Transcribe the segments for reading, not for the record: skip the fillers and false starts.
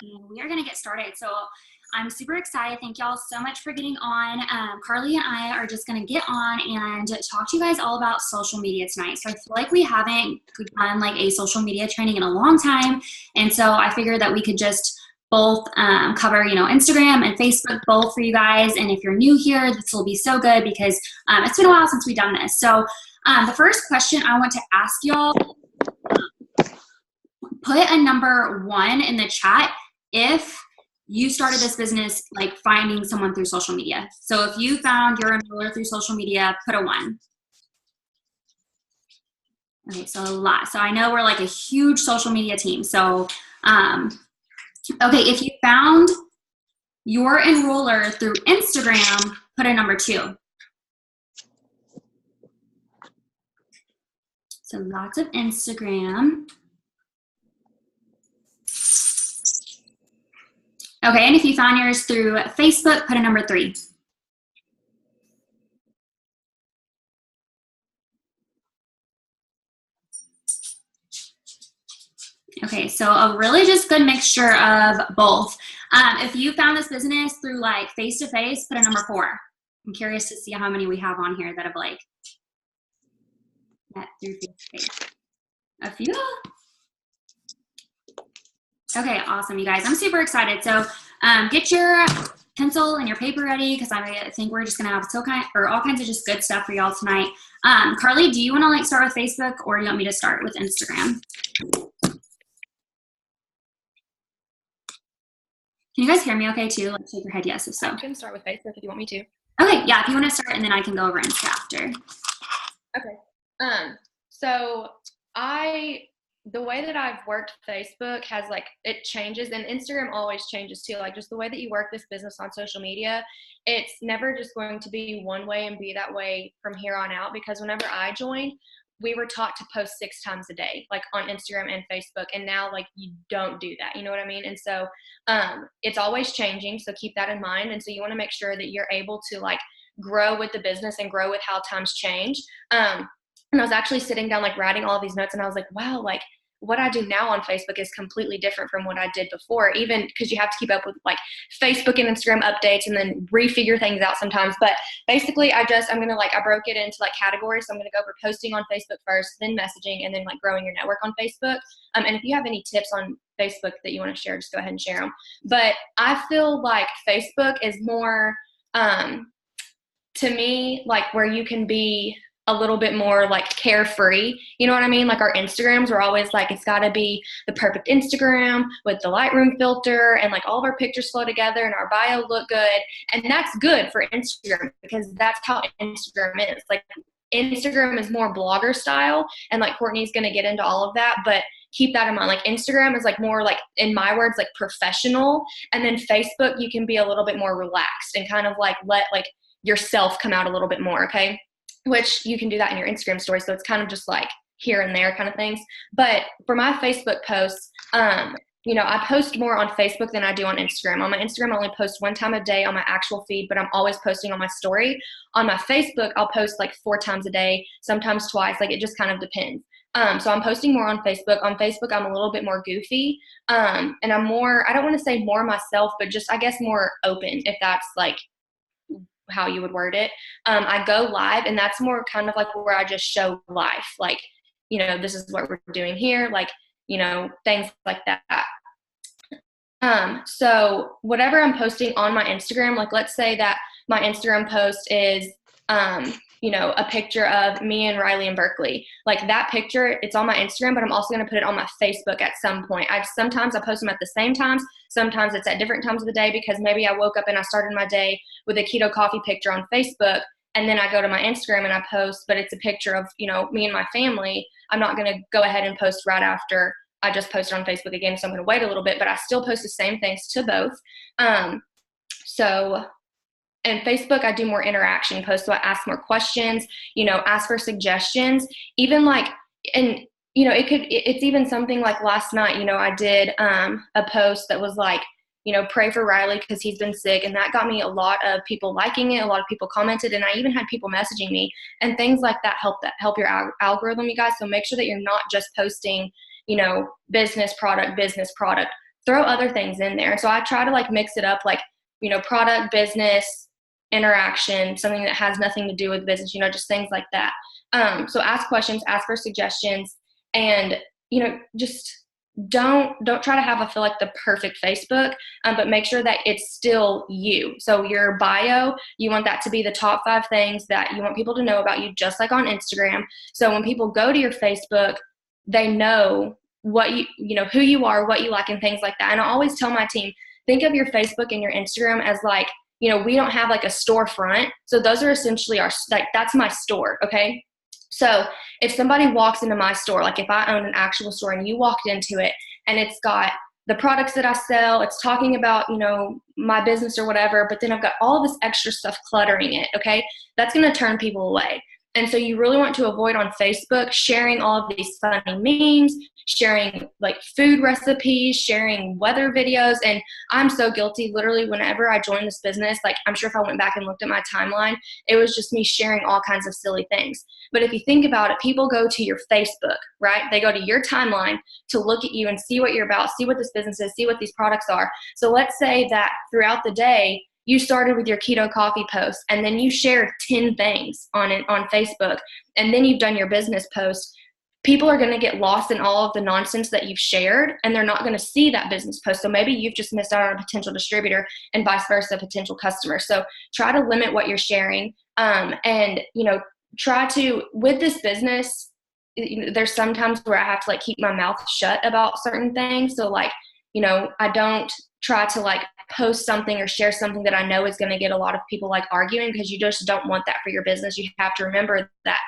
And we are going to get started. So I'm super excited. Thank y'all so much for getting on. Carly and I are just going to get on and talk to you guys all about social media tonight. So I feel like we haven't done like a social media training in a long time. And so I figured that we could just both cover, Instagram and Facebook both for you guys. And if you're new here, this will be so good because it's been a while since we've done this. So the first question I want to ask y'all, put a number 1 in the chat if you started this business like finding someone through social media. So if you found your enroller through social media, put a 1. Okay, so a lot. So I know we're like a huge social media team. So, okay, if you found your enroller through Instagram, put a number 2. So lots of Instagram. Okay, and if you found yours through Facebook, put a number 3. Okay, so a really just good mixture of both. If you found this business through like face-to-face, put a number 4. I'm curious to see how many we have on here that have like met through face-to-face. A few? Okay, awesome, you guys. I'm super excited. So get your pencil and your paper ready because I think we're just gonna have all kinds of just good stuff for y'all tonight. Carly, do you want to like start with Facebook or do you want me to start with Instagram? Can you guys hear me okay too? Like shake your head yes if so. I can start with Facebook if you want me to. Okay, yeah, if you want to start and then I can go over Insta after. Okay. So the way that I've worked Facebook has like, it changes, and Instagram always changes too. Like just the way that you work this business on social media, it's never just going to be one way and be that way from here on out, because whenever I joined, we were taught to post 6 times a day, like on Instagram and Facebook. And now like you don't do that. You know what I mean? And so it's always changing. So keep that in mind. And so you want to make sure that you're able to like grow with the business and grow with how times change. And I was actually sitting down, like writing all these notes, and I was like, wow, like what I do now on Facebook is completely different from what I did before, even because you have to keep up with like Facebook and Instagram updates and then refigure things out sometimes. But basically I broke it into like categories. So I'm going to go over posting on Facebook first, then messaging, and then like growing your network on Facebook. And if you have any tips on Facebook that you want to share, just go ahead and share them. But I feel like Facebook is more, to me, like where you can be a little bit more like carefree, you know what I mean? Like our Instagrams were always like, it's got to be the perfect Instagram with the Lightroom filter and like all of our pictures flow together and our bio look good. And that's good for Instagram because that's how Instagram is. Like Instagram is more blogger style, and like Courtney's going to get into all of that, but keep that in mind. Like Instagram is like more like, in my words, like professional. And then Facebook, you can be a little bit more relaxed and kind of like let like yourself come out a little bit more. Okay. Which you can do that in your Instagram story. So it's kind of just like here and there kind of things. But for my Facebook posts, I post more on Facebook than I do on Instagram. On my Instagram, I only post 1 time a day on my actual feed, but I'm always posting on my story. On my Facebook, I'll post like 4 times a day, sometimes twice. Like it just kind of depends. So I'm posting more on Facebook. On Facebook, I'm a little bit more goofy. And I'm more, I don't want to say more myself, but just, I guess, more open, if that's like how you would word it. I go live, and that's more kind of like where I just show life. Like, this is what we're doing here. Like, things like that. So whatever I'm posting on my Instagram, like let's say that my Instagram post is, a picture of me and Riley in Berkeley. Like that picture, it's on my Instagram, but I'm also going to put it on my Facebook at some point. Sometimes I post them at the same times. Sometimes it's at different times of the day because maybe I woke up and I started my day with a keto coffee picture on Facebook, and then I go to my Instagram and I post, but it's a picture of, me and my family. I'm not going to go ahead and post right after I just posted on Facebook again. So I'm going to wait a little bit, but I still post the same things to both. And Facebook, I do more interaction posts. So I ask more questions, ask for suggestions, even like, and, it's even something like last night, I did a post that was like, pray for Riley because he's been sick. And that got me a lot of people liking it. A lot of people commented, and I even had people messaging me, and things like that help your algorithm, you guys. So make sure that you're not just posting, business product. throw other things in there. So I try to like mix it up, like, you know, product, business, interaction, something that has nothing to do with business, you know, just things like that. So ask questions, ask for suggestions, and, you know, just don't try to have, I feel like, the perfect Facebook, but make sure that it's still you. So your bio, you want that to be the top 5 things that you want people to know about you, just like on Instagram. So when people go to your Facebook, they know what you know, who you are, what you like, and things like that. And I always tell my team, think of your Facebook and your Instagram as like, you know, we don't have like a storefront. So those are essentially our, like, that's my store. Okay. So if somebody walks into my store, like if I own an actual store and you walked into it and it's got the products that I sell, it's talking about, you know, my business or whatever, but then I've got all this extra stuff cluttering it. Okay. That's going to turn people away. And so you really want to avoid on Facebook sharing all of these funny memes, sharing like food recipes, sharing weather videos. And I'm so guilty. Literally, whenever I joined this business, like I'm sure if I went back and looked at my timeline, it was just me sharing all kinds of silly things. But if you think about it, people go to your Facebook, right? They go to your timeline to look at you and see what you're about, see what this business is, see what these products are. So let's say that throughout the day, you started with your keto coffee post and then you shared 10 things on it on Facebook, and then you've done your business post. People are going to get lost in all of the nonsense that you've shared, and they're not going to see that business post. So maybe you've just missed out on a potential distributor, and vice versa, potential customer. So try to limit what you're sharing. And, you know, try to, with this business, you know, there's sometimes where I have to like keep my mouth shut about certain things. So like, you know, I don't try to like post something or share something that I know is going to get a lot of people like arguing, because you just don't want that for your business. You have to remember that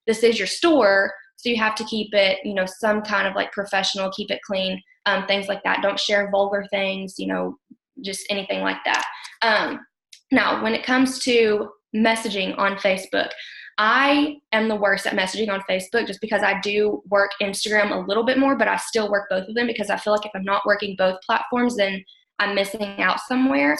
this is your store. So you have to keep it, you know, some kind of like professional, keep it clean, things like that. Don't share vulgar things, you know, just anything like that. Now, when it comes to messaging on Facebook, I am the worst at messaging on Facebook, just because I do work Instagram a little bit more, but I still work both of them, because I feel like if I'm not working both platforms, then I'm missing out somewhere.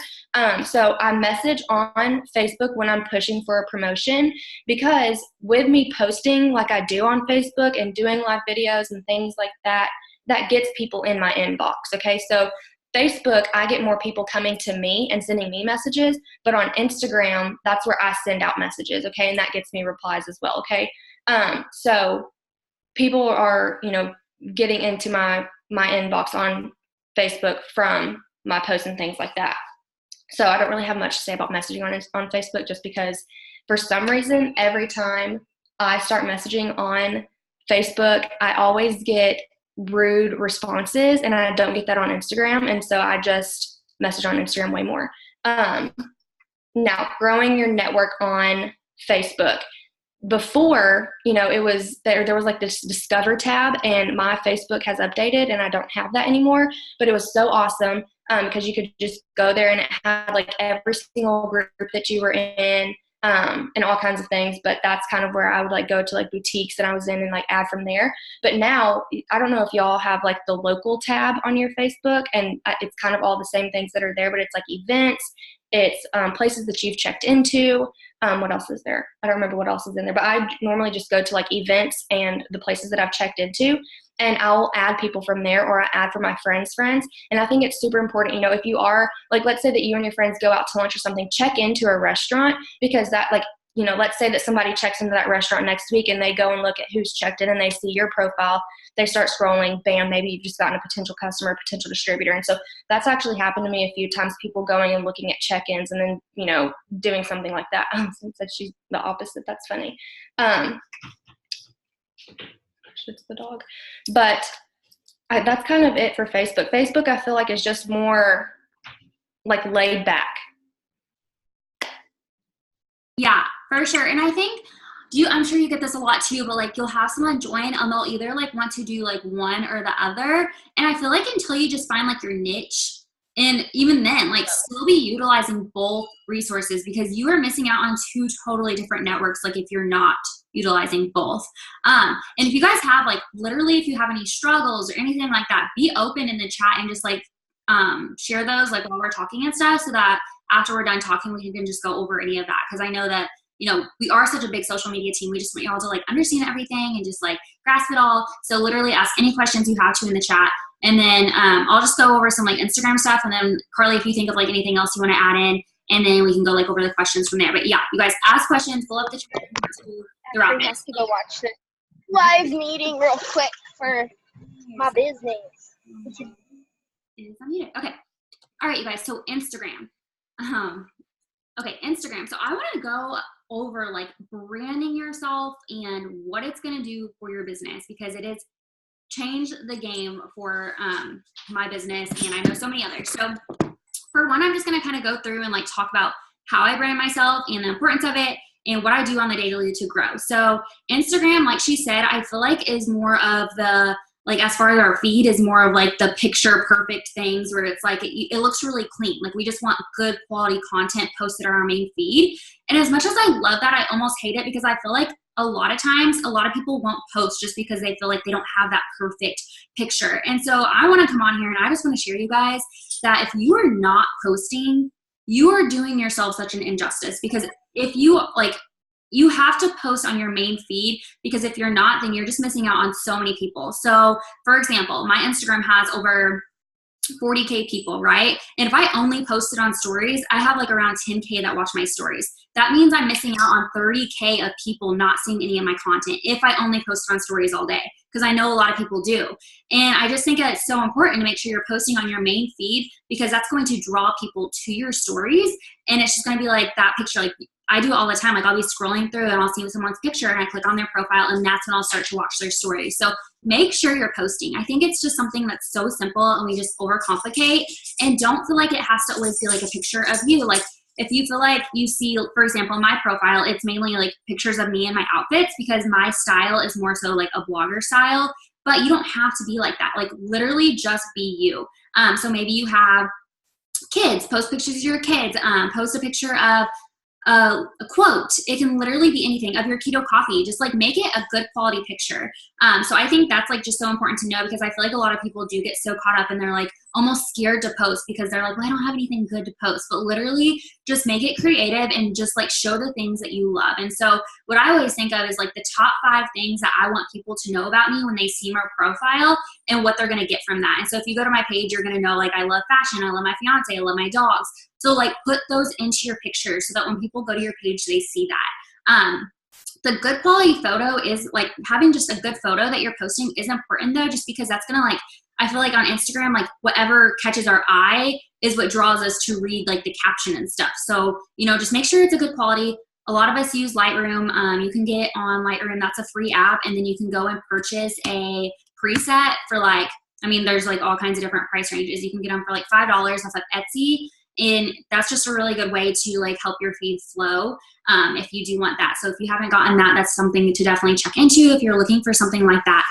So I message on Facebook when I'm pushing for a promotion, because with me posting like I do on Facebook and doing live videos and things like that, that gets people in my inbox. Okay. So Facebook, I get more people coming to me and sending me messages, but on Instagram, that's where I send out messages. Okay. And that gets me replies as well. Okay. So people are, you know, getting into my inbox on Facebook from my posts and things like that. So I don't really have much to say about messaging on Facebook, just because for some reason, every time I start messaging on Facebook, I always get rude responses, and I don't get that on Instagram. And so I just message on Instagram way more. Now, growing your network on Facebook. Before, you know, it was there was like this discover tab, and my Facebook has updated and I don't have that anymore, but it was so awesome because you could just go there and it had like every single group that you were in, and all kinds of things. But that's kind of where I would like go to like boutiques that I was in and like add from there. But now, I don't know if y'all have like the local tab on your Facebook, and it's kind of all the same things that are there, but it's like events, it's places that you've checked into. What else is there? I don't remember what else is in there, but I normally just go to like events and the places that I've checked into, and I'll add people from there, or I add for my friends' friends. And I think it's super important, you know, if you are like, let's say that you and your friends go out to lunch or something, check into a restaurant, because that, like, you know, let's say that somebody checks into that restaurant next week and they go and look at who's checked in and they see your profile, they start scrolling, bam, maybe you've just gotten a potential customer, potential distributor. And so that's actually happened to me a few times, people going and looking at check-ins and then, you know, doing something like that. Since she's the opposite, that's funny. It's the dog. But that's kind of it for Facebook. Facebook, I feel like, is just more like laid back. Yeah, for sure. And I think, I'm sure you get this a lot too, but like you'll have someone join and they'll either like want to do like one or the other. And I feel like until you just find like your niche, and even then, like still be utilizing both resources, because you are missing out on two totally different networks, like if you're not utilizing both. And if you guys have like, literally, if you have any struggles or anything like that, be open in the chat and just like share those like while we're talking and stuff, so that after we're done talking, we can just go over any of that. Because I know that, you know, we are such a big social media team. We just want y'all to like understand everything and just like grasp it all. So literally ask any questions you have to in the chat. And then I'll just go over some like Instagram stuff. And then Carly, if you think of like anything else you want to add in, and then we can go like over the questions from there. But yeah, you guys ask questions, fill up the chat to the rapid. Has to go watch the live meeting real quick for my business. Is unmuted. Okay. All right, you guys. So Instagram. Okay, Instagram. So I want to go over like branding yourself and what it's going to do for your business, because it has changed the game for my business, and I know so many others. So for one, I'm just going to kind of go through and like talk about how I brand myself and the importance of it and what I do on the daily to grow. So Instagram, like she said, I feel like is more of the, like as far as our feed is more of like the picture perfect things where it's like it looks really clean. Like we just want good quality content posted on our main feed. And as much as I love that, I almost hate it, because I feel like a lot of times a lot of people won't post just because they feel like they don't have that perfect picture. And so I want to come on here and I just want to share you guys that if you are not posting, you are doing yourself such an injustice, because if you like, you have to post on your main feed, because if you're not, then you're just missing out on so many people. So for example, my Instagram has over 40K people, right? And if I only posted on stories, I have like around 10K that watch my stories. That means I'm missing out on 30K of people not seeing any of my content if I only posted on stories all day, because I know a lot of people do. And I just think that it's so important to make sure you're posting on your main feed, because that's going to draw people to your stories. And it's just going to be like that picture. Like I do it all the time. Like I'll be scrolling through and I'll see someone's picture and I click on their profile, and that's when I'll start to watch their stories. So make sure you're posting. I think it's just something that's so simple and we just overcomplicate, and don't feel like it has to always be like a picture of you. Like if you feel like you see, for example, my profile, it's mainly like pictures of me and my outfits, because my style is more so like a blogger style, but you don't have to be like that. Like literally just be you. So maybe you have kids, post pictures of your kids, post a picture of a quote. It can literally be anything, of your keto coffee. Just like make it a good quality picture. So I think that's like just so important to know, because I feel like a lot of people do get so caught up and they're like almost scared to post because they're like, well, I don't have anything good to post. But literally just make it creative and just like show the things that you love. And so what I always think of is like the top 5 things that I want people to know about me when they see my profile and what they're going to get from that. And so if you go to my page, you're going to know like I love fashion, I love my fiance, I love my dogs. So like put those into your pictures so that when people go to your page, they see that. The good quality photo is like having just a good photo that you're posting is important though, just because that's going to like, I feel like on Instagram, like whatever catches our eye is what draws us to read like the caption and stuff. So, you know, just make sure it's a good quality. A lot of us use Lightroom. You can get on Lightroom, that's a free app. And then you can go and purchase a preset for like, I mean, there's like all kinds of different price ranges. You can get them for like $5 off of Etsy. And that's just a really good way to like help your feed flow if you do want that. So if you haven't gotten that, that's something to definitely check into if you're looking for something like that.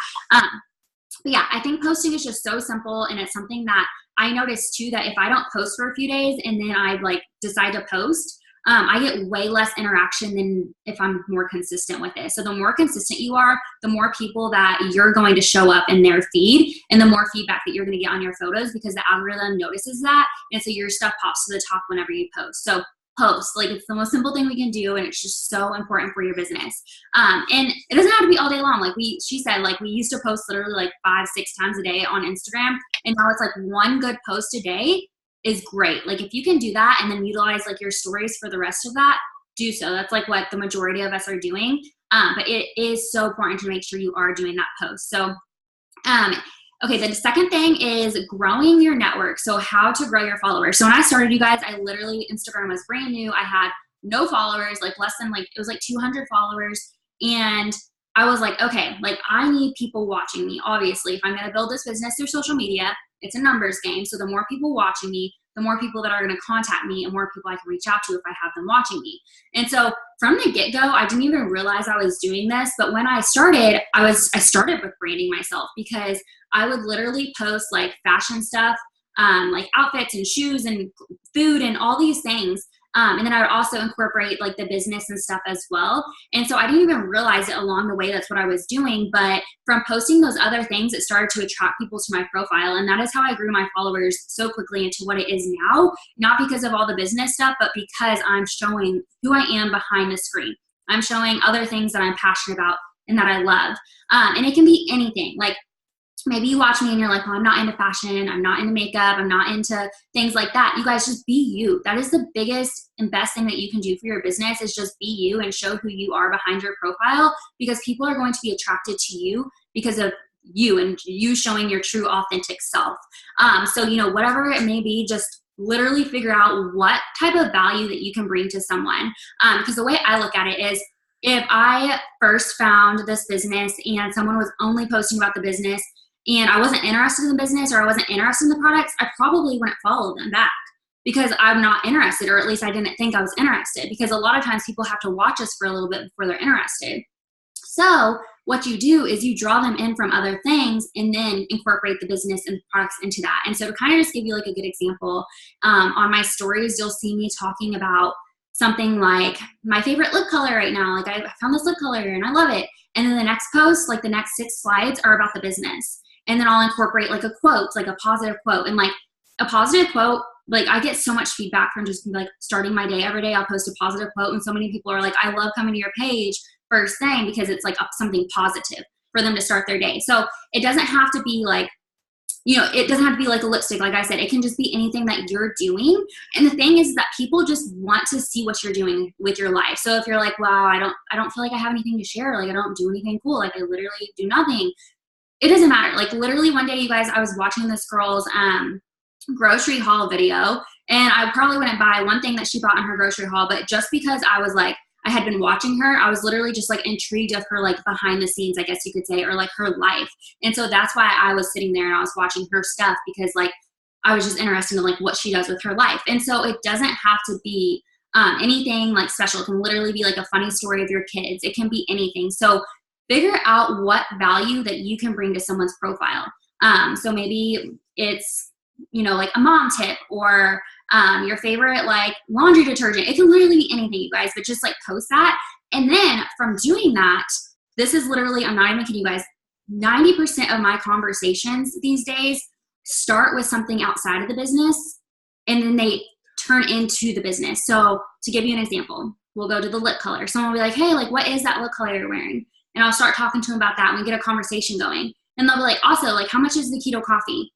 But yeah, I think posting is just so simple, and it's something that I noticed too, that if I don't post for a few days and then I like decide to post, I get way less interaction than if I'm more consistent with it. So the more consistent you are, the more people that you're going to show up in their feed, and the more feedback that you're going to get on your photos, because the algorithm notices that. And so your stuff pops to the top whenever you post. So post, like it's the most simple thing we can do, and it's just so important for your business. And it doesn't have to be all day long. Like she said, like we used to post literally like 5-6 times a day on Instagram, and now it's like one good post a day is great. Like if you can do that and then utilize like your stories for the rest of that, do so. That's like what the majority of us are doing. But it is so important to make sure you are doing that post. So, okay, the second thing is growing your network. So how to grow your followers. So when I started, you guys, I literally, Instagram was brand new. I had no followers, like less than like, it was like 200 followers. And I was like, okay, like I need people watching me. Obviously, if I'm going to build this business through social media, it's a numbers game. So the more people watching me, the more people that are going to contact me, and more people I can reach out to if I have them watching me. And so from the get-go, I didn't even realize I was doing this. But when I started, I started with branding myself, because I would literally post like fashion stuff, like outfits and shoes and food and all these things. And then I would also incorporate like the business and stuff as well. And so I didn't even realize it along the way. That's what I was doing. But from posting those other things, it started to attract people to my profile. And that is how I grew my followers so quickly into what it is now, not because of all the business stuff, but because I'm showing who I am behind the screen. I'm showing other things that I'm passionate about and that I love. And it can be anything. Like maybe you watch me and you're like, well, I'm not into fashion, I'm not into makeup, I'm not into things like that. You guys just be you. That is the biggest and best thing that you can do for your business, is just be you and show who you are behind your profile, because people are going to be attracted to you because of you and you showing your true authentic self. So, you know, whatever it may be, just literally figure out what type of value that you can bring to someone. Because the way I look at it is, if I first found this business and someone was only posting about the business and I wasn't interested in the business, or I wasn't interested in the products, I probably wouldn't follow them back, because I'm not interested, or at least I didn't think I was interested, because a lot of times people have to watch us for a little bit before they're interested. So what you do is you draw them in from other things and then incorporate the business and products into that. And so to kind of just give you like a good example, on my stories, you'll see me talking about something like my favorite lip color right now. Like, I found this lip color and I love it. And then the next post, like the next 6 slides, are about the business. And then I'll incorporate like a quote, like a positive quote. And like a positive quote, like I get so much feedback from just like starting my day. Every day I'll post a positive quote, and so many people are like, I love coming to your page first thing, because it's like something positive for them to start their day. So it doesn't have to be like, you know, it doesn't have to be like a lipstick. Like I said, it can just be anything that you're doing. And the thing is that people just want to see what you're doing with your life. So if you're like, wow, I don't feel like I have anything to share. Like I don't do anything cool. Like I literally do nothing. It doesn't matter. Like literally one day, you guys, I was watching this girl's grocery haul video, and I probably wouldn't buy one thing that she bought in her grocery haul, but just because I was like, I had been watching her, I was literally just like intrigued of her, like behind the scenes, I guess you could say, or like her life. And so that's why I was sitting there and I was watching her stuff, because like I was just interested in like what she does with her life. And so it doesn't have to be anything like special. It can literally be like a funny story of your kids. It can be anything. So figure out what value that you can bring to someone's profile. So maybe it's, you know, like a mom tip, or your favorite like laundry detergent. It can literally be anything, you guys, but just like post that. And then from doing that, this is literally, I'm not even kidding you guys, 90% of my conversations these days start with something outside of the business, and then they turn into the business. So to give you an example, we'll go to the lip color. Someone will be like, hey, like what is that lip color you're wearing? And I'll start talking to them about that, and we get a conversation going. And they'll be like, also, like, how much is the keto coffee?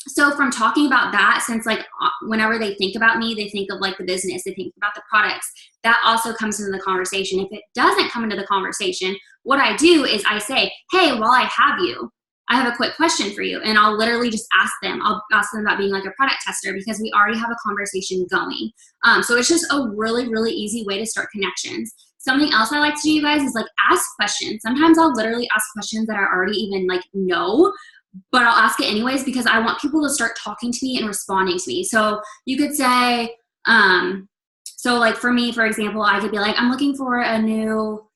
So from talking about that, since like whenever they think about me, they think of like the business, they think about the products, that also comes into the conversation. If it doesn't come into the conversation, what I do is I say, hey, while I have you, I have a quick question for you. And I'll literally just ask them. I'll ask them about being like a product tester, because we already have a conversation going. So it's just a really, really easy way to start connections. Something else I like to do, you guys, is like ask questions. Sometimes I'll literally ask questions that I already even like know, but I'll ask it anyways, because I want people to start talking to me and responding to me. So you could say, so like for me, for example, I could be like, I'm looking for a new,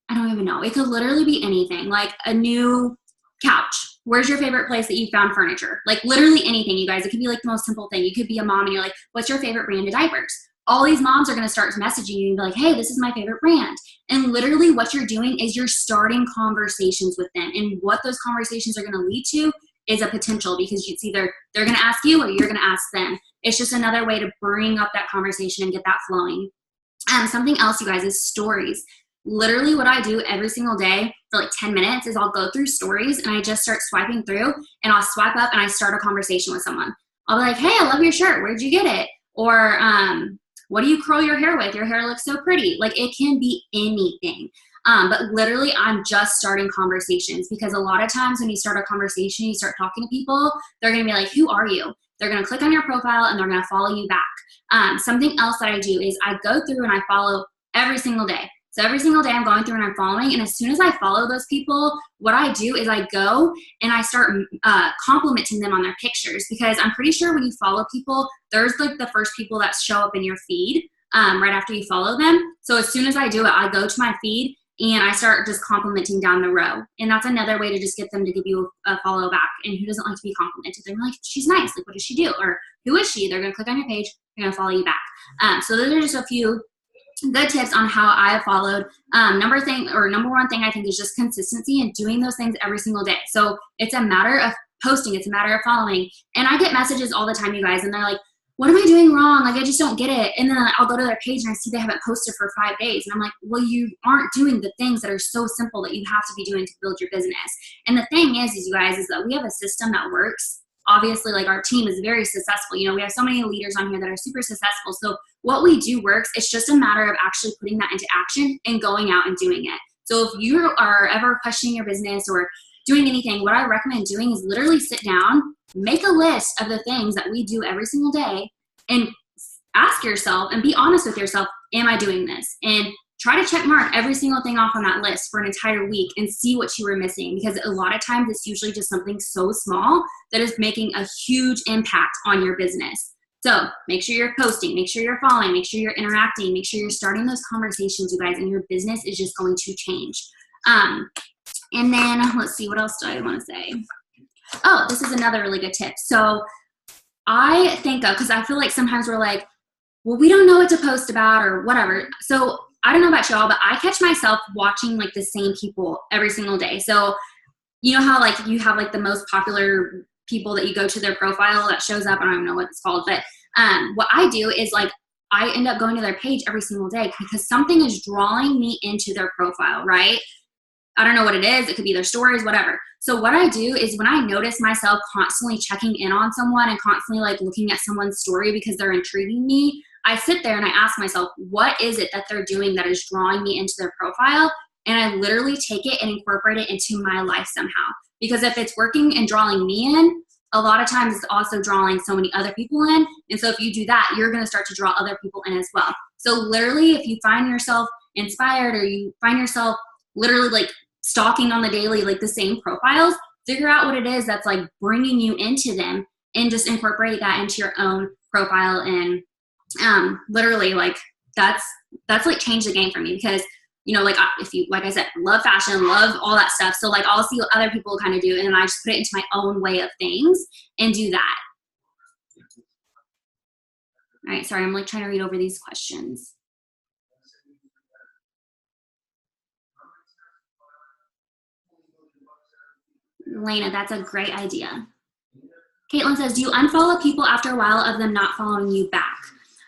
I don't even know. It could literally be anything, like a new couch. Where's your favorite place that you found furniture? Like literally anything, you guys. It could be like the most simple thing. You could be a mom and you're like, what's your favorite brand of diapers? All these moms are going to start messaging you and be like, hey, this is my favorite brand. And literally what you're doing is you're starting conversations with them. And what those conversations are going to lead to is a potential, because it's either they're going to ask you or you're going to ask them. It's just another way to bring up that conversation and get that flowing. Something else, you guys, is stories. Literally what I do every single day for like 10 minutes is I'll go through stories and I just start swiping through, and I'll swipe up and I start a conversation with someone. I'll be like, hey, I love your shirt. Where'd you get it? Or, what do you curl your hair with? Your hair looks so pretty. Like it can be anything. But literally I'm just starting conversations, because a lot of times when you start a conversation, you start talking to people, they're going to be like, who are you? They're going to click on your profile and they're going to follow you back. Something else that I do is I go through and I follow every single day. So every single day I'm going through and I'm following. And as soon as I follow those people, what I do is I go and I start complimenting them on their pictures, because I'm pretty sure when you follow people, there's like the first people that show up in your feed right after you follow them. So as soon as I do it, I go to my feed and I start just complimenting down the row. And that's another way to just get them to give you a follow back. And who doesn't like to be complimented? They're like, she's nice. Like, what does she do? Or who is she? They're going to click on your page. They're going to follow you back. So those are just a few good tips on how I have followed. Number one thing I think is just consistency and doing those things every single day. So it's a matter of posting. It's a matter of following. And I get messages all the time, you guys, and they're like, what am I doing wrong? Like, I just don't get it. And then I'll go to their page and I see they haven't posted for 5 days. And I'm like, well, you aren't doing the things that are so simple that you have to be doing to build your business. And the thing is you guys, is that we have a system that works. Obviously, like, our team is very successful. You know, we have so many leaders on here that are super successful. So what we do works. It's just a matter of actually putting that into action and going out and doing it. So if you are ever questioning your business or doing anything, what I recommend doing is literally sit down, make a list of the things that we do every single day, and ask yourself and be honest with yourself, am I doing this? And try to check mark every single thing off on that list for an entire week and see what you were missing, because a lot of times it's usually just something so small that is making a huge impact on your business. So make sure you're posting, make sure you're following, make sure you're interacting, make sure you're starting those conversations, you guys, and your business is just going to change. And then let's see, what else do I want to say? Oh, this is another really good tip. So I think of, because I feel like sometimes we're like, well, we don't know what to post about or whatever. So I don't know about y'all, but I catch myself watching like the same people every single day. So you know how like you have like the most popular people that you go to their profile that shows up. I don't even know what it's called, but what I do is like I end up going to their page every single day because something is drawing me into their profile, right? I don't know what it is. It could be their stories, whatever. So what I do is when I notice myself constantly checking in on someone and constantly like looking at someone's story because they're intriguing me, I sit there and I ask myself, what is it that they're doing that is drawing me into their profile? And I literally take it and incorporate it into my life somehow. Because if it's working and drawing me in, a lot of times it's also drawing so many other people in. And so if you do that, you're going to start to draw other people in as well. So literally, if you find yourself inspired or you find yourself literally like stalking on the daily, like the same profiles, figure out what it is that's like bringing you into them and just incorporate that into your own profile. And literally like that's like changed the game for me because, you know, like if you, like I said, love fashion, love all that stuff. So like I'll see what other people kind of do and then I just put it into my own way of things and do that. All right, sorry, I'm like trying to read over these questions. Lena, that's a great idea. Caitlin says, do you unfollow people after a while of them not following you back?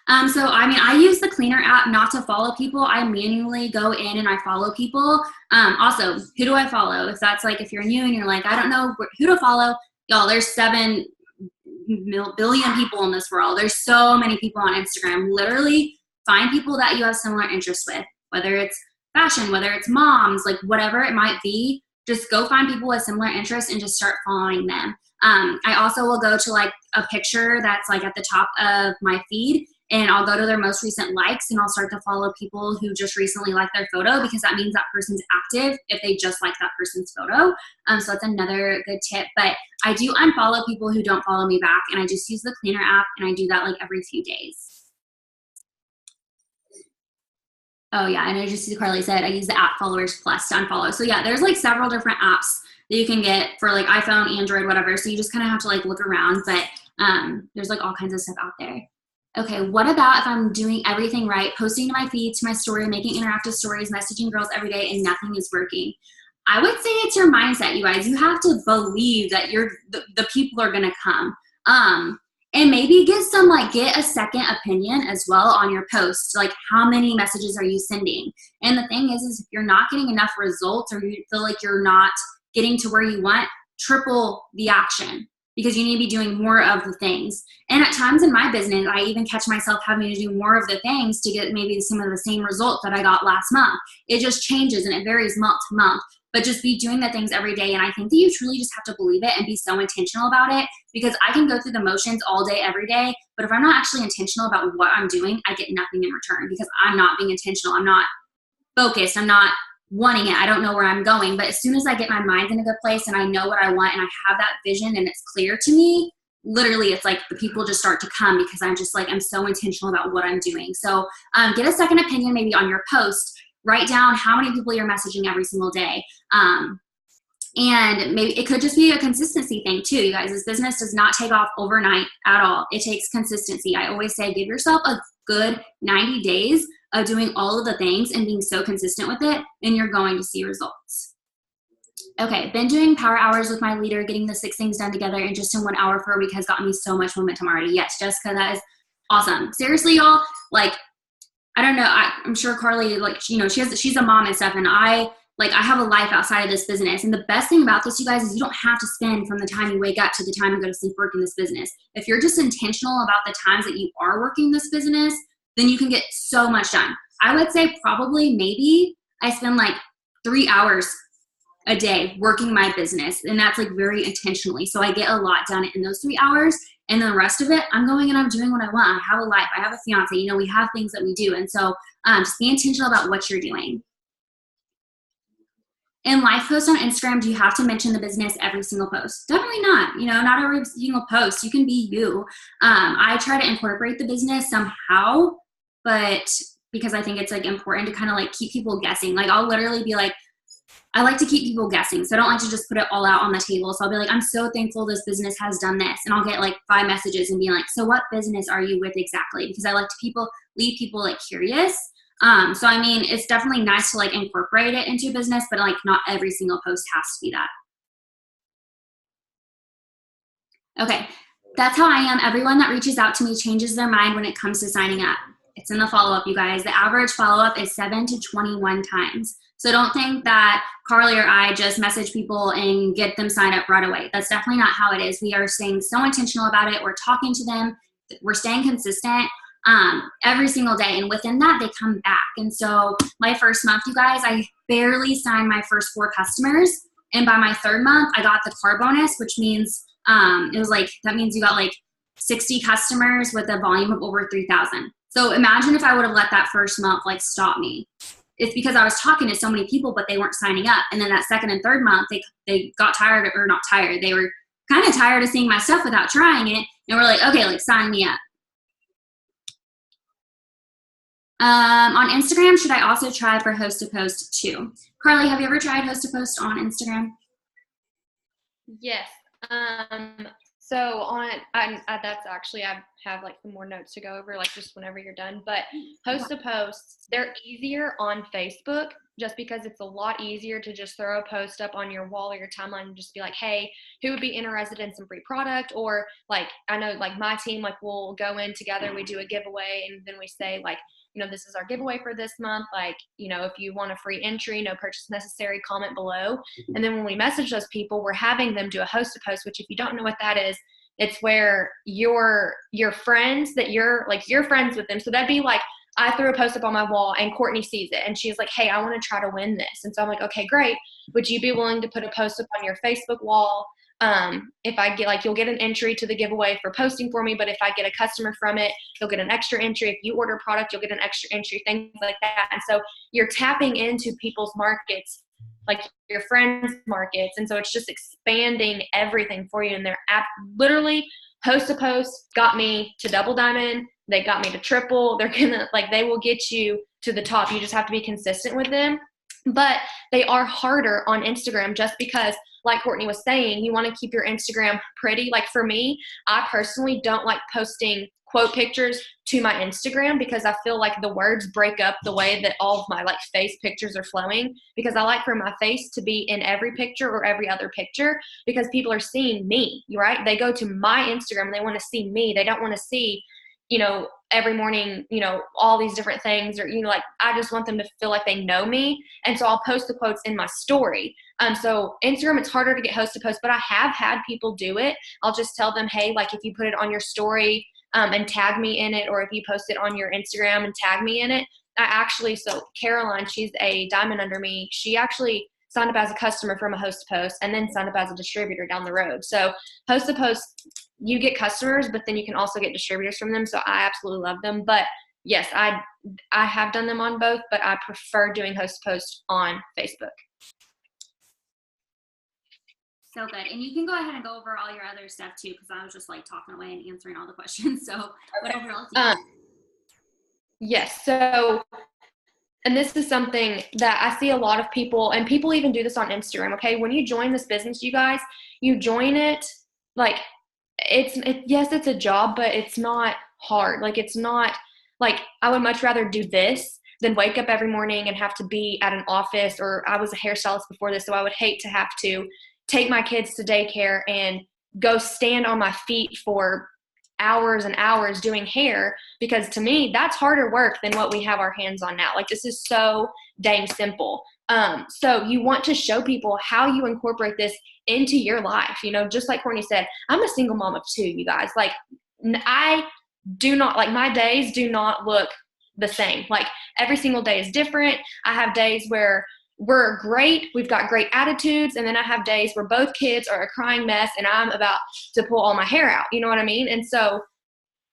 So, I mean, I use the Cleaner app not to follow people. I manually go in and I follow people. Also, who do I follow? If that's like, if you're new and you're like, I don't know who to follow, y'all, there's 7 billion people in this world. There's so many people on Instagram. Literally find people that you have similar interests with, whether it's fashion, whether it's moms, like whatever it might be. Just go find people with similar interests and just start following them. I also will go to like a picture that's like at the top of my feed and I'll go to their most recent likes and I'll start to follow people who just recently liked their photo because that means that person's active if they just like that person's photo. So that's another good tip. But I do unfollow people who don't follow me back and I just use the Cleaner app and I do that like every few days. Oh yeah, and I just see Carly said I use the app Followers Plus to unfollow. So yeah, there's like several different apps that you can get for like iPhone, Android, whatever. So you just kind of have to like look around, but there's like all kinds of stuff out there. Okay, what about if I'm doing everything right, posting to my feed, to my story, making interactive stories, messaging girls every day, and nothing is working? I would say it's your mindset, you guys. You have to believe that the people are gonna come. And maybe get a second opinion as well on your post. Like how many messages are you sending? And the thing is if you're not getting enough results or you feel like you're not getting to where you want, triple the action because you need to be doing more of the things. And at times in my business, I even catch myself having to do more of the things to get maybe some of the same results that I got last month. It just changes and it varies month to month. But just be doing the things every day. And I think that you truly just have to believe it and be so intentional about it because I can go through the motions all day, every day. But if I'm not actually intentional about what I'm doing, I get nothing in return because I'm not being intentional. I'm not focused. I'm not wanting it. I don't know where I'm going. But as soon as I get my mind in a good place and I know what I want and I have that vision and it's clear to me, literally it's like the people just start to come because I'm just like, I'm so intentional about what I'm doing. So get a second opinion maybe on your post. Write down how many people you're messaging every single day. And maybe it could just be a consistency thing too, you guys. This business does not take off overnight at all. It takes consistency. I always say give yourself a good 90 days of doing all of the things and being so consistent with it, and you're going to see results. Okay, been doing power hours with my leader, getting the 6 things done together and just in 1 hour for a week has gotten me so much momentum already. Yes, Jessica, that is Awesome. Seriously, y'all, like, I don't know. I'm sure Carly, like, you know, she's a mom and stuff, and I have a life outside of this business. And the best thing about this, you guys, is you don't have to spend from the time you wake up to the time you go to sleep working this business. If you're just intentional about the times that you are working this business, then you can get so much done. I would say probably maybe I spend like 3 hours a day working my business, and that's like very intentionally. So I get a lot done in those 3 hours, and then the rest of it, I'm going and I'm doing what I want. I have a life. I have a fiance. You know, we have things that we do, and so just be intentional about what you're doing. In live posts on Instagram, do you have to mention the business every single post? Definitely not. You know, not every single post. You can be you. I try to incorporate the business somehow, but because I think it's like important to kind of like keep people guessing. Like I'll literally be like, I like to keep people guessing. So I don't like to just put it all out on the table. So I'll be like, I'm so thankful this business has done this. And I'll get like 5 messages and be like, so what business are you with exactly? Because I like to leave people like curious. So I mean, it's definitely nice to like incorporate it into a business, but like not every single post has to be that. Okay, that's how I am. Everyone that reaches out to me changes their mind when it comes to signing up. It's in the follow-up, you guys. The average follow-up is 7 to 21 times. So don't think that Carly or I just message people and get them signed up right away. That's definitely not how it is. We are staying so intentional about it. We're talking to them. We're staying consistent every single day. And within that, they come back. And so my first month, you guys, I barely signed my first 4 customers. And by my 3rd month, I got the car bonus, which means it was like, that means you got like 60 customers with a volume of over 3,000. So imagine if I would have let that first month like stop me. It's because I was talking to so many people, but they weren't signing up. And then that 2nd and 3rd month, they got tired, or not tired. They were kind of tired of seeing my stuff without trying it. And we're like, okay, like sign me up. On Instagram, should I also try for host to post too? Carly, have you ever tried host to post on Instagram? Yes. So on, that's actually, I have like some more notes to go over, like just whenever you're done, but host to posts, they're easier on Facebook just because it's a lot easier to just throw a post up on your wall or your timeline and just be like, hey, who would be interested in some free product? Or like, I know like my team, like we'll go in together, we do a giveaway, and then we say like, you know, this is our giveaway for this month. Like, you know, if you want a free entry, no purchase necessary, comment below. And then when we message those people, we're having them do a host to post, which if you don't know what that is, it's where your friends that you're friends with them. So that'd be like, I threw a post up on my wall and Courtney sees it and she's like, hey, I want to try to win this. And so I'm like, okay, great. Would you be willing to put a post up on your Facebook wall? If I get like, you'll get an entry to the giveaway for posting for me, but if I get a customer from it, you'll get an extra entry. If you order a product, you'll get an extra entry, things like that. And so you're tapping into people's markets, like your friends' markets. And so it's just expanding everything for you. And they're literally host to post got me to double diamond. They got me to triple. They're gonna they will get you to the top. You just have to be consistent with them. But they are harder on Instagram just because, like Courtney was saying, you want to keep your Instagram pretty. Like for me, I personally don't like posting quote pictures to my Instagram because I feel like the words break up the way that all of my like face pictures are flowing, because I like for my face to be in every picture or every other picture because people are seeing me, right? They go to my Instagram and they want to see me. They don't want to see, you know, every morning, you know, all these different things, or, you know, like I just want them to feel like they know me. And so I'll post the quotes in my story. So Instagram, it's harder to get host to post, but I have had people do it. I'll just tell them, hey, like if you put it on your story and tag me in it, or if you post it on your Instagram and tag me in it. So Caroline, she's a diamond under me. She actually signed up as a customer from a host to post and then signed up as a distributor down the road. So host to post, you get customers, but then you can also get distributors from them. So I absolutely love them. But yes, I have done them on both, but I prefer doing host to post on Facebook. So good. And you can go ahead and go over all your other stuff too, because I was just like talking away and answering all the questions. So whatever else you want. Yes. So, and this is something that I see a lot of people, and people even do this on Instagram. Okay. When you join this business, you guys, you join it like yes, it's a job, but it's not hard. Like it's not like, I would much rather do this than wake up every morning and have to be at an office, or I was a hairstylist before this. So I would hate to have to take my kids to daycare and go stand on my feet for hours and hours doing hair, because to me, that's harder work than what we have our hands on now. Like, this is so dang simple. So you want to show people how you incorporate this into your life. You know, just like Courtney said, I'm a single mom of 2, you guys. Like, I do not, like, my days do not look the same. Like, every single day is different. I have days where we're great, we've got great attitudes, and then I have days where both kids are a crying mess and I'm about to pull all my hair out. You know what I mean? And so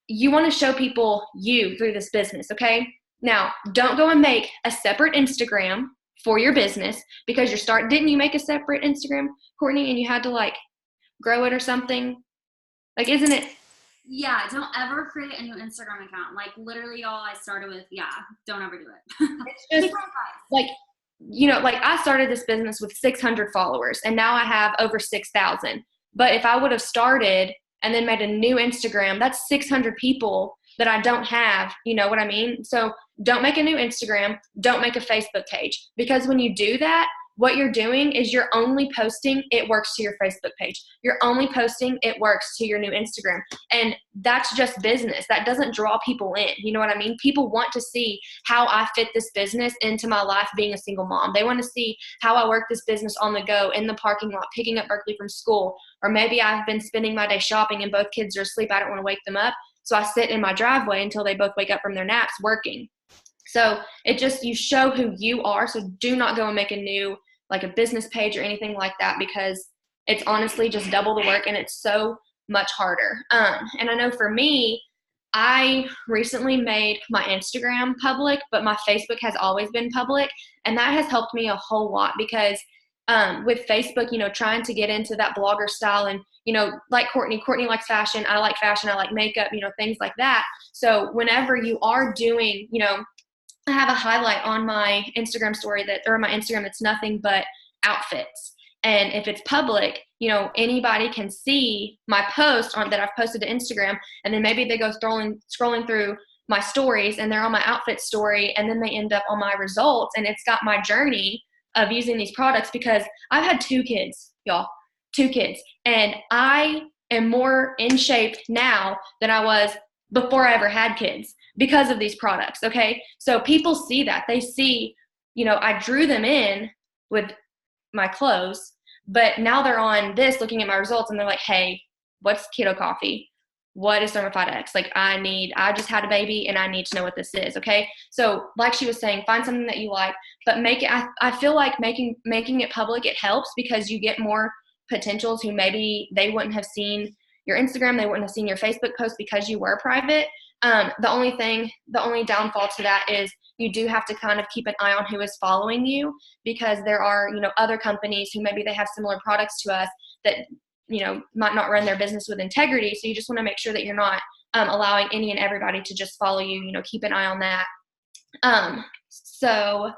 you want to show people you through this business, okay? Now, don't go and make a separate Instagram for your business, because didn't you make a separate Instagram, Courtney, and you had to like grow it or something? Like, isn't it? Yeah, don't ever create a new Instagram account. Like, literally all I started with, don't ever do it. It's just like, you know, like, I started this business with 600 followers and now I have over 6,000. But if I would have started and then made a new Instagram, that's 600 people that I don't have, you know what I mean? So don't make a new Instagram, don't make a Facebook page, because when you do that, what you're doing is you're only posting it works to your Facebook page. You're only posting it works to your new Instagram. And that's just business. That doesn't draw people in. You know what I mean? People want to see how I fit this business into my life being a single mom. They want to see how I work this business on the go, in the parking lot, picking up Berkeley from school. Or maybe I've been spending my day shopping and both kids are asleep. I don't want to wake them up. So I sit in my driveway until they both wake up from their naps working. So you show who you are. So do not go and make a new, like, a business page or anything like that, because it's honestly just double the work and it's so much harder. And I know for me, I recently made my Instagram public, but my Facebook has always been public. And that has helped me a whole lot, because with Facebook, you know, trying to get into that blogger style, and, you know, like Courtney likes fashion, I like makeup, you know, things like that. So whenever you are doing, you know, I have a highlight on my Instagram story or my Instagram that's nothing but outfits. And if it's public, you know, anybody can see my post that I've posted to Instagram, and then maybe they go scrolling through my stories and they're on my outfit story, and then they end up on my results, and it's got my journey of using these products, because I've had 2 kids, y'all, 2 kids. And I am more in shape now than I was before I ever had kids, because of these products, okay? So people see that. They see, you know, I drew them in with my clothes, but now they're on this looking at my results, and they're like, hey, what's keto coffee? What is Thermify X? Like, I just had a baby and I need to know what this is, okay? So like she was saying, find something that you like, but make it, I feel like making it public, it helps, because you get more potentials who maybe they wouldn't have seen your Instagram, they wouldn't have seen your Facebook post because you were private. The only downfall to that is you do have to kind of keep an eye on who is following you, because there are, you know, other companies who maybe they have similar products to us that, you know, might not run their business with integrity. So you just want to make sure that you're not allowing any and everybody to just follow you, you know, keep an eye on that. So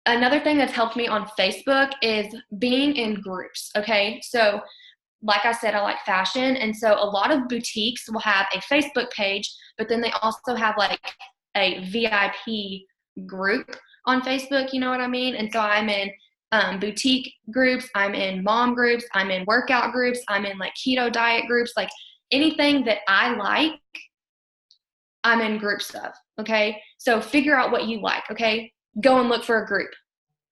another thing that's helped me on Facebook is being in groups. Okay. So like I said, I like fashion. And so a lot of boutiques will have a Facebook page, but then they also have like a VIP group on Facebook. You know what I mean? And so I'm in boutique groups, I'm in mom groups, I'm in workout groups, I'm in like keto diet groups, like anything that I like, I'm in groups of, okay? So figure out what you like, okay? Go and look for a group.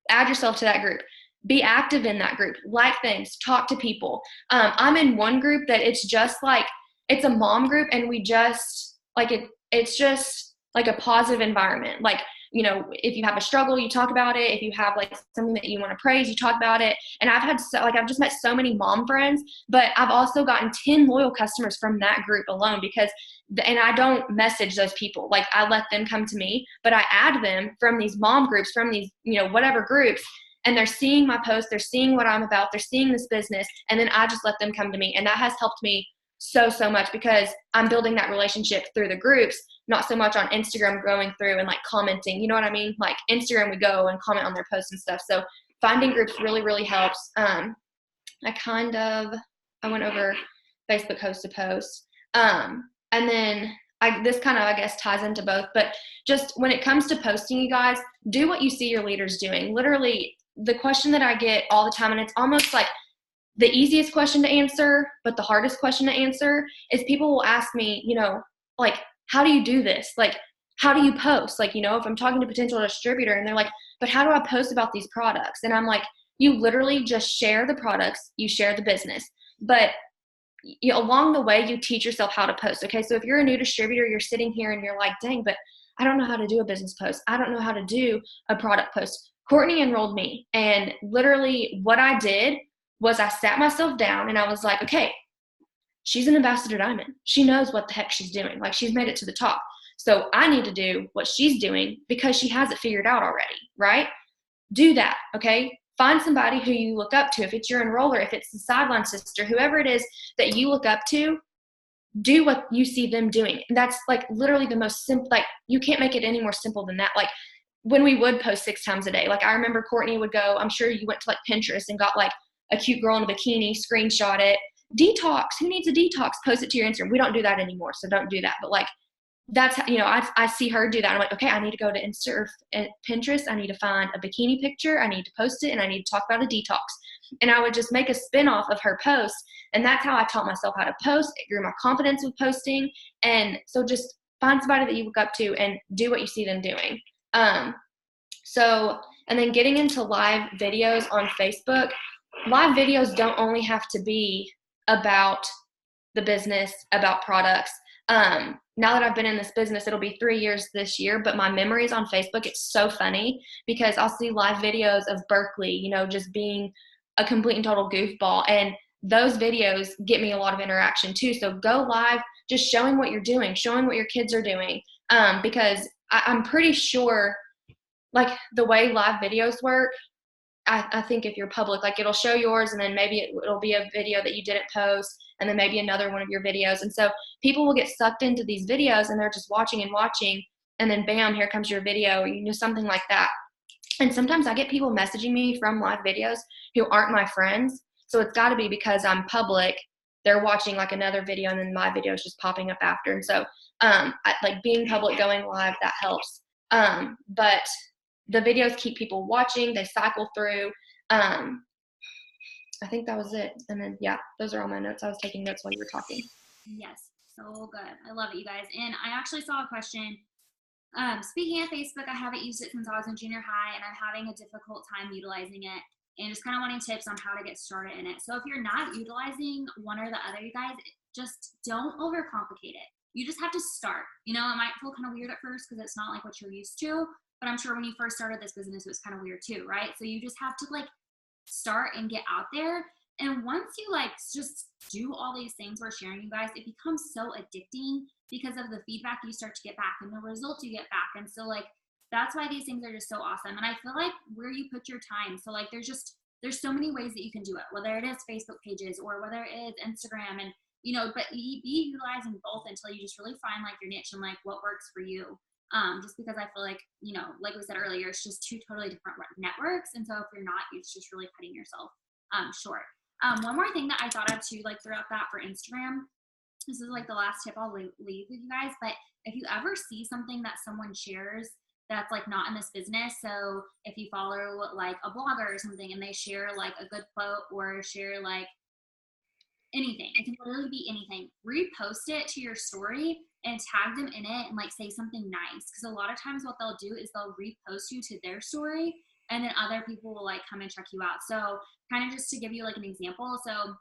Add yourself to that group. Be active in that group. Like things. Talk to people. I'm in one group that it's just like, it's a mom group, and we just, like, it's just like a positive environment. Like, you know, if you have a struggle, you talk about it. If you have like something that you want to praise, you talk about it. And I've just met so many mom friends, but I've also gotten 10 loyal customers from that group alone, because, and I don't message those people. Like, I let them come to me, but I add them from these mom groups, from these, you know, whatever groups, and they're seeing my posts, they're seeing what I'm about, they're seeing this business, and then I just let them come to me. And that has helped me so much, because I'm building that relationship through the groups, not so much on Instagram going through and like commenting, you know what I mean? Like Instagram, we go and comment on their posts and stuff. So finding groups really helps. I went over Facebook host to post. And then this kind of, I guess, ties into both, but just when it comes to posting, you guys, do what you see your leaders doing. Literally, the question that I get all the time, and it's almost like the easiest question to answer, but the hardest question to answer is people will ask me, you know, like, how do you do this? Like, how do you post? Like, you know, if I'm talking to a potential distributor and they're like, but how do I post about these products? And I'm like, you literally just share the products, you share the business. But along the way, you teach yourself how to post. Okay. So if you're a new distributor, you're sitting here and you're like, dang, but I don't know how to do a business post. I don't know how to do a product post. Courtney enrolled me. And literally what I did was I sat myself down and I was like, okay, she's an ambassador diamond. She knows what the heck she's doing. Like, she's made it to the top. So I need to do what she's doing because she has it figured out already, right? Do that, okay? Find somebody who you look up to. If it's your enroller, if it's the sideline sister, whoever it is that you look up to, do what you see them doing. And that's like literally the most simple, like, you can't make it any more simple than that. Like, when we would post 6 times a day, like, I remember Courtney would go, I'm sure you went to like Pinterest and got like a cute girl in a bikini, screenshot it. Detox, who needs a detox? Post it to your Instagram. We don't do that anymore, so don't do that. But like, that's how, you know, I see her do that. I'm like, okay, I need to go to Insta or Pinterest. I need to find a bikini picture. I need to post it, and I need to talk about a detox. And I would just make a spin-off of her post. And that's how I taught myself how to post. It grew my confidence with posting. And so just find somebody that you look up to and do what you see them doing. And then getting into live videos on Facebook. Live videos don't only have to be about the business, about products. Now that I've been in this business, it'll be 3 years this year, but my memories on Facebook, it's so funny because I'll see live videos of Berkeley, you know, just being a complete and total goofball. And those videos get me a lot of interaction too. So go live, just showing what you're doing, showing what your kids are doing. Because I'm pretty sure, like, the way live videos work, I think if you're public, like, it'll show yours and then maybe it'll be a video that you didn't post and then maybe another one of your videos. And so people will get sucked into these videos and they're just watching and watching, and then bam, here comes your video, or, you know, something like that. And sometimes I get people messaging me from live videos who aren't my friends. So it's got to be because I'm public. They're watching like another video and then my video is just popping up after. And so like being public, going live, that helps. But the videos keep people watching. They cycle through. I think that was it. And then, yeah, those are all my notes. I was taking notes while you were talking. Yes, so good. I love it, you guys. And I actually saw a question. Speaking of Facebook, I haven't used it since I was in junior high, and I'm having a difficult time utilizing it, and just kind of wanting tips on how to get started in it. So if you're not utilizing one or the other, you guys, just don't overcomplicate it. You just have to start. You know, it might feel kind of weird at first because it's not like what you're used to, but I'm sure when you first started this business, it was kind of weird too, right? So you just have to like start and get out there. And once you like just do all these things we're sharing, you guys, it becomes so addicting because of the feedback you start to get back and the results you get back. And so like, that's why these things are just so awesome. And I feel like where you put your time. So like, there's so many ways that you can do it, whether it is Facebook pages or whether it is Instagram, and, you know, but be utilizing both until you just really find like your niche and like what works for you. Just because I feel like, you know, like we said earlier, it's just two totally different networks. And so if you're not, it's just really cutting yourself short. One more thing that I thought of too, like throughout that for Instagram, this is like the last tip I'll leave with you guys, but if you ever see something that someone shares that's like not in this business, so if you follow like a blogger or something and they share like a good quote or share like anything, it can literally be anything, repost it to your story and tag them in it and like say something nice, because a lot of times what they'll do is they'll repost you to their story and then other people will like come and check you out. So kind of just to give you like an example, so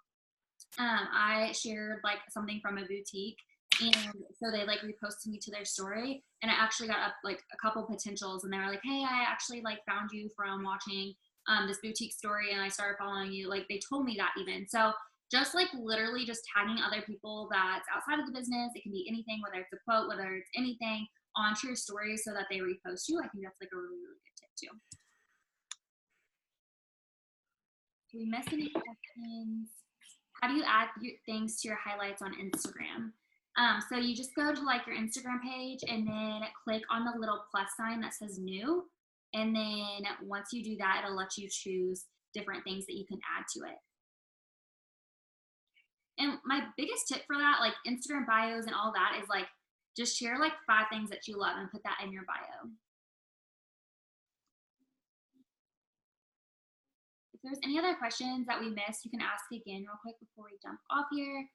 I shared like something from a boutique, and so they like reposted me to their story, and I actually got up like a couple potentials, and they were like, hey, I actually like found you from watching this boutique story and I started following you. Like they told me that even. So just like literally just tagging other people that's outside of the business, it can be anything, whether it's a quote, whether it's anything, onto your story so that they repost you. I think that's like a really, really good tip too. Do we miss any questions? How do you add things to your highlights on Instagram? So you just go to like your Instagram page and then click on the little plus sign that says new. And then once you do that, it'll let you choose different things that you can add to it. And my biggest tip for that, like Instagram bios and all that, is like just share like 5 things that you love and put that in your bio. If there's any other questions that we missed, you can ask again real quick before we jump off here.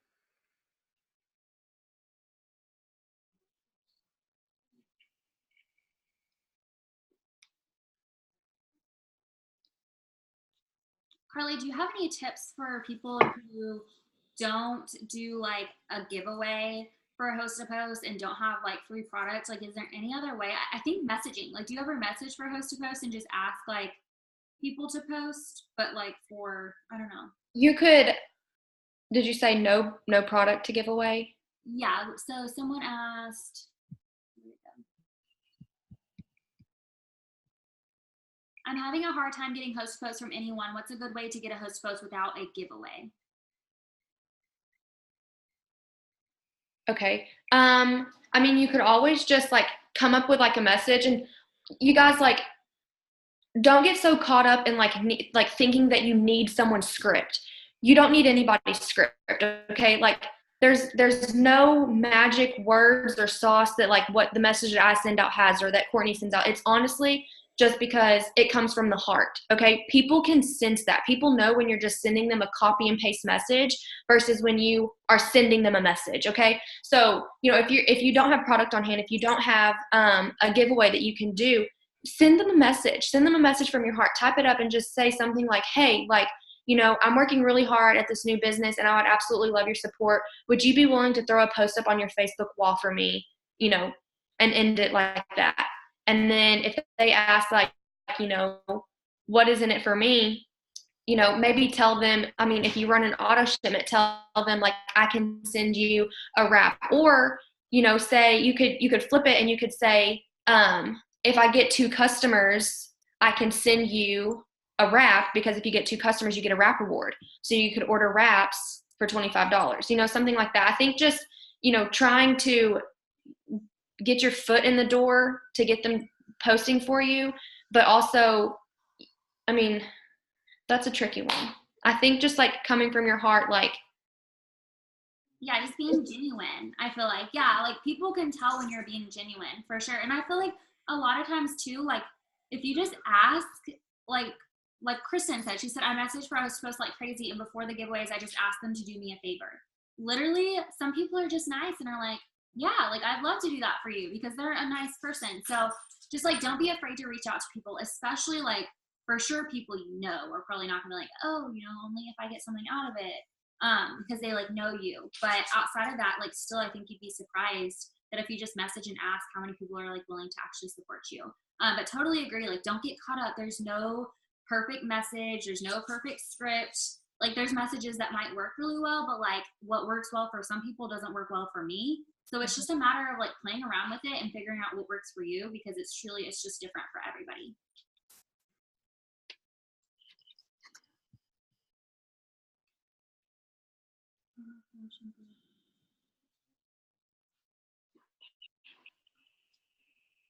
Carly, do you have any tips for people who don't do like a giveaway for a host to post and don't have like free products? Like, is there any other way? I think messaging, like, do you ever message for a host to post and just ask like people to post, but like for, I don't know. You could, did you say no product to give away? Yeah, so someone asked, I'm having a hard time getting host posts from anyone. What's a good way to get a host post without a giveaway? Okay. I mean, you could always just like come up with like a message, and you guys like don't get so caught up in like thinking that you need someone's script. You don't need anybody's script, okay? Like there's no magic words or sauce that like what the message that I send out has or that Courtney sends out. It's honestly just because it comes from the heart, okay? People can sense that. People know when you're just sending them a copy and paste message versus when you are sending them a message, okay? So, you know, if you don't have product on hand, if you don't have a giveaway that you can do, send them a message. Send them a message from your heart. Type it up and just say something like, hey, like, you know, I'm working really hard at this new business and I would absolutely love your support. Would you be willing to throw a post up on your Facebook wall for me, you know, and end it like that? And then if they ask like, you know, what is in it for me? You know, maybe tell them, I mean, if you run an auto shipment, tell them like, I can send you a wrap. Or, you know, say you could flip it and you could say, if I get 2 customers, I can send you a wrap, because if you get 2 customers, you get a wrap reward. So you could order wraps for $25, you know, something like that. I think just, you know, trying to get your foot in the door to get them posting for you, but also, I mean, that's a tricky one. I think just like coming from your heart, like, yeah, just being genuine. I feel like, yeah, like people can tell when you're being genuine for sure. And I feel like a lot of times too, like if you just ask, like Kristen said, she said, I messaged for I was supposed like crazy, and before the giveaways, I just asked them to do me a favor. Literally, some people are just nice and are like, yeah, like I'd love to do that for you, because they're a nice person. So just like don't be afraid to reach out to people, especially like for sure people you know are probably not gonna be like, oh, you know, only if I get something out of it, because they like know you. But outside of that, like still I think you'd be surprised that if you just message and ask how many people are like willing to actually support you. But totally agree, like don't get caught up. There's no perfect message, there's no perfect script. Like there's messages that might work really well, but like what works well for some people doesn't work well for me. So it's just a matter of like playing around with it and figuring out what works for you, because it's just different for everybody.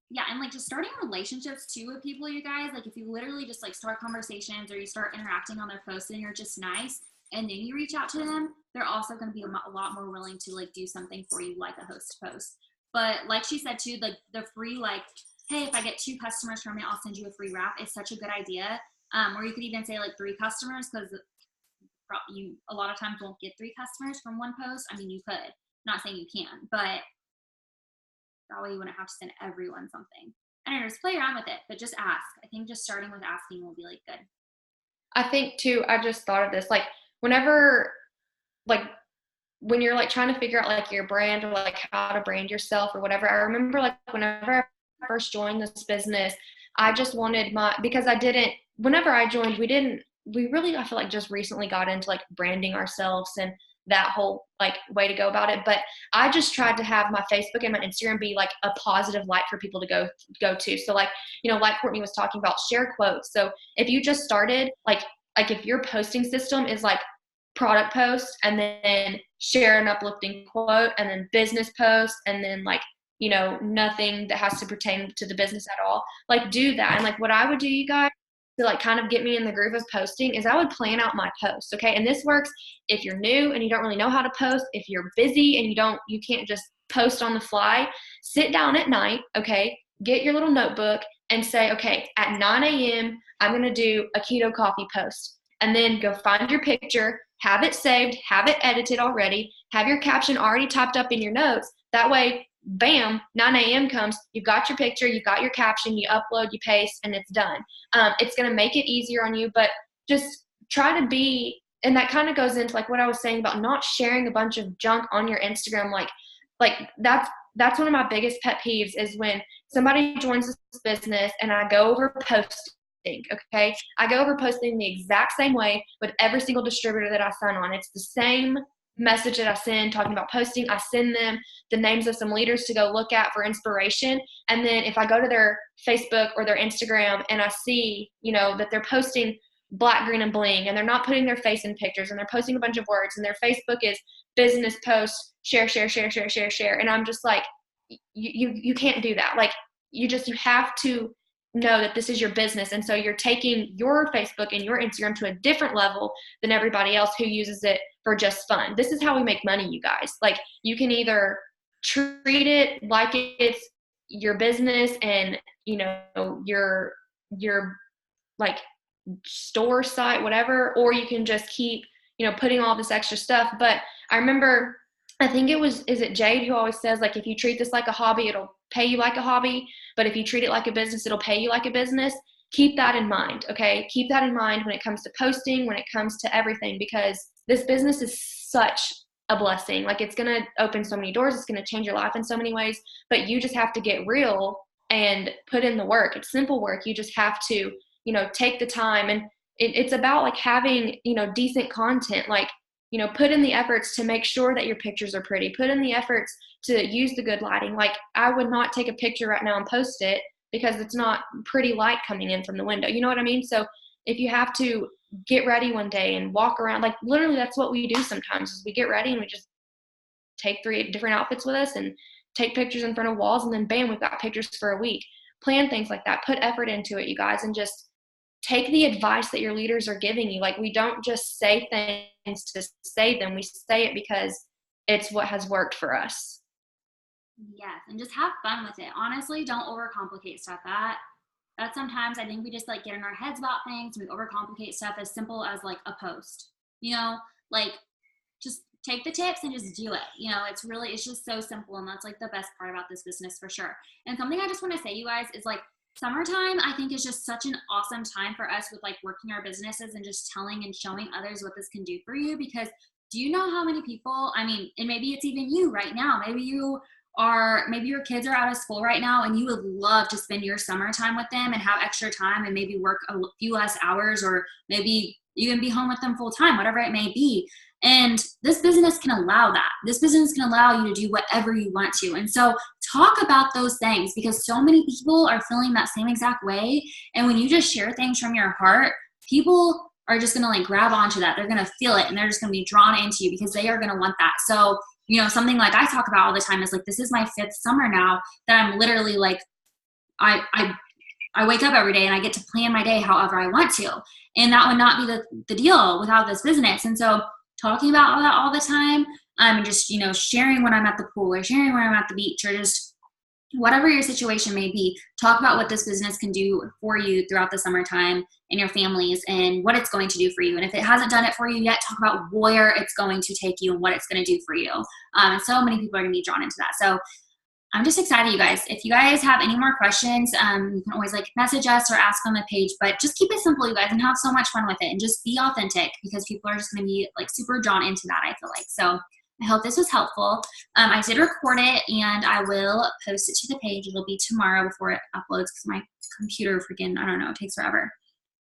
Yeah, and like just starting relationships too with people, you guys. Like if you literally just like start conversations or you start interacting on their posts and you're just nice, and then you reach out to them, they're also going to be a lot more willing to like do something for you, like a host post. But like she said too, like the free, like, hey, if I get 2 customers from it, I'll send you a free wrap, is such a good idea. Or you could even say like 3 customers, because you a lot of times won't get 3 customers from one post. I mean, you could, not saying you can, but that way you wouldn't have to send everyone something. I don't know, just play around with it, but just ask. I think just starting with asking will be like good. I think too, I just thought of this, like whenever, like when you're like trying to figure out like your brand or like how to brand yourself or whatever, I remember like whenever I first joined this business, I just wanted because whenever I joined, we really, I feel like just recently got into like branding ourselves and that whole like way to go about it. But I just tried to have my Facebook and my Instagram be like a positive light for people to go to. So like, you know, like Courtney was talking about, share quotes. So if you just started like if your posting system is like product post and then share an uplifting quote and then business post and then like, you know, nothing that has to pertain to the business at all, like do that. And like what I would do, you guys, to like kind of get me in the groove of posting is I would plan out my posts. Okay. And this works if you're new and you don't really know how to post, if you're busy and you can't just post on the fly, sit down at night. Okay. Get your little notebook and say, okay, at 9 a.m., I'm going to do a keto coffee post. and then go find your picture, have it saved, have it edited already, have your caption already typed up in your notes. That way, bam, 9 a.m. comes, you've got your picture, you've got your caption, you upload, you paste, and it's done. It's going to make it easier on you, but just try to be, and that kind of goes into like what I was saying about not sharing a bunch of junk on your Instagram. Like that's one of my biggest pet peeves is when somebody joins this business and I go over posting, okay? I go over posting the exact same way with every single distributor that I sign on. It's the same message that I send talking about posting. I send them the names of some leaders to go look at for inspiration. And then if I go to their Facebook or their Instagram and I see, that they're posting black, green, and bling, and they're not putting their face in pictures, and they're posting a bunch of words, and their Facebook is business post, share, share, share, share, share, share. And I'm just like, you can't do that. Like you have to know that this is your business. And so you're taking your Facebook and your Instagram to a different level than everybody else who uses it for just fun. This is how we make money, you guys. Like you can either treat it like it's your business and, your like store site, whatever, or you can just keep, putting all this extra stuff. But I remember, I think is it Jade who always says, like, if you treat this like a hobby, it'll pay you like a hobby. But if you treat it like a business, it'll pay you like a business. Keep that in mind, okay? Keep that in mind when it comes to posting, when it comes to everything, because this business is such a blessing. Like it's going to open so many doors. It's going to change your life in so many ways, but you just have to get real and put in the work. It's simple work. You just have to, take the time, and it's about like having, decent content, like, put in the efforts to make sure that your pictures are pretty, put in the efforts to use the good lighting. Like I would not take a picture right now and post it because it's not pretty light coming in from the window. You know what I mean? So if you have to get ready one day and walk around, like literally that's what we do sometimes is we get ready and we just take 3 different outfits with us and take pictures in front of walls, and then bam, we've got pictures for a week. Plan things like that. Put effort into it, you guys, and just take the advice that your leaders are giving you. Like we don't just say things to say them. We say it because it's what has worked for us. Yes, and just have fun with it. Honestly, don't overcomplicate stuff. That sometimes I think we just like get in our heads about things. We overcomplicate stuff as simple as like a post. Like just take the tips and just do it. It's just so simple, and that's like the best part about this business for sure. And something I just want to say, you guys, is like summertime I think is just such an awesome time for us with like working our businesses and just telling and showing others what this can do for you. Because do you know how many people, and maybe it's even you right now, maybe your kids are out of school right now and you would love to spend your summertime with them and have extra time and maybe work a few less hours, or maybe even be home with them full time, whatever it may be. And this business can allow that. This business can allow you to do whatever you want to. And so talk about those things, because so many people are feeling that same exact way. And when you just share things from your heart, people are just going to like grab onto that. They're going to feel it, and they're just going to be drawn into you because they are going to want that. So, something like I talk about all the time is like, this is my 5th summer now that I'm literally like, I wake up every day and I get to plan my day however I want to. And that would not be the deal without this business. And so talking about all that all the time, and just, sharing when I'm at the pool or sharing when I'm at the beach, or just whatever your situation may be, talk about what this business can do for you throughout the summertime and your families and what it's going to do for you. And if it hasn't done it for you yet, talk about where it's going to take you and what it's going to do for you. And so many people are going to be drawn into that. So I'm just excited, you guys. If you guys have any more questions, you can always like message us or ask on the page, but just keep it simple, you guys, and have so much fun with it, and just be authentic, because people are just going to be like super drawn into that, I feel like. So I hope this was helpful. I did record it and I will post it to the page. It'll be tomorrow before it uploads because my computer freaking, I don't know, it takes forever.